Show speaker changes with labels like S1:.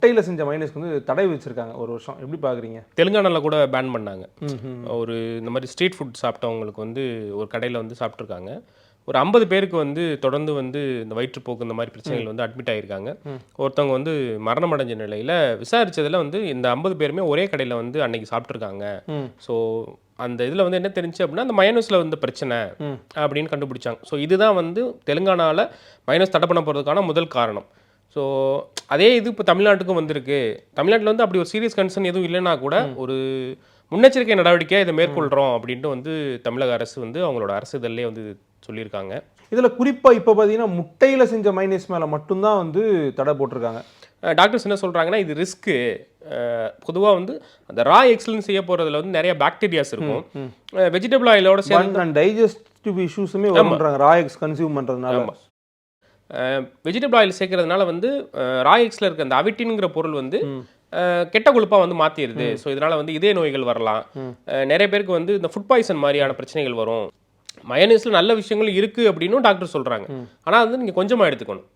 S1: முட்டையில் செஞ்ச மைனஸ்க்கு வந்து தடை வச்சுருக்காங்க ஒரு வருஷம். எப்படி பார்க்குறீங்க?
S2: தெலுங்கானாவில் கூட பேன் பண்ணாங்க. ஒரு இந்த மாதிரி ஸ்ட்ரீட் ஃபுட் சாப்பிட்டவங்களுக்கு வந்து ஒரு கடையில் வந்து சாப்பிட்ருக்காங்க. ஒரு 50 பேருக்கு வந்து தொடர்ந்து வந்து இந்த வயிற்றுப்போக்கு இந்த மாதிரி பிரச்சனைகள் வந்து அட்மிட் ஆகியிருக்காங்க. ஒருத்தவங்க வந்து மரணம் அடைஞ்ச நிலையில் விசாரித்ததில் வந்து இந்த 50 பேருமே ஒரே கடையில் வந்து அன்னைக்கு சாப்பிட்ருக்காங்க. ஸோ அந்த இதில் வந்து என்ன தெரிஞ்சு அப்படின்னா அந்த மைனஸில் வந்து பிரச்சனை அப்படின்னு கண்டுபிடிச்சாங்க. ஸோ இதுதான் வந்து தெலுங்கானாவில் மைனஸ் தடை பண்ண போகிறதுக்கான முதல் காரணம். ஸோ அதே இது இப்போ தமிழ்நாட்டுக்கும் வந்திருக்கு. தமிழ்நாட்டில் வந்து அப்படி ஒரு சீரியஸ் கன்சர்ன் எதுவும் இல்லைன்னா கூட ஒரு முன்னெச்சரிக்கை நடவடிக்கையாக இதை மேற்கொள்கிறோம் அப்படின்ட்டு வந்து தமிழக அரசு வந்து அவங்களோட அரசு இதழிலே வந்து சொல்லியிருக்காங்க.
S1: இதில் குறிப்பாக இப்போ பார்த்தீங்கன்னா முட்டையில் செஞ்ச மைனஸ் மேலே மட்டும்தான் வந்து தடை போட்டிருக்காங்க.
S2: டாக்டர்ஸ் என்ன சொல்கிறாங்கன்னா இது ரிஸ்க்கு. பொதுவாக வந்து அந்த ரா எக்ஸ்லன்னு செய்ய போகிறதுல வந்து நிறைய பாக்டீரியாஸ் இருக்கும். வெஜிடபிள் ஆயிலோட சேர்ந்து
S1: டைஜஸ்டிவ் இஷ்யூஸுமே வரும்ன்றாங்க ரா எக்ஸ் கன்சியூம் பண்ணுறதுனால.
S2: வெஜிடபிள் ஆயில் சேர்க்கறதுனால வந்து ரா எக்ஸில் இருக்க அந்த அவிட்டின்ங்கிற பொருள் வந்து கெட்ட கொழுப்பாக வந்து மாற்றிடுது. ஸோ இதனால் வந்து இதய நோய்கள் வரலாம். நிறைய பேருக்கு வந்து இந்த ஃபுட் பாய்சன் மாதிரியான பிரச்சனைகள் வரும். மயோனைஸில் நல்ல விஷயங்கள் இருக்குது அப்படின்னும் டாக்டர் சொல்கிறாங்க. ஆனால் வந்து நீங்கள் கொஞ்சமாக எடுத்துக்கணும்.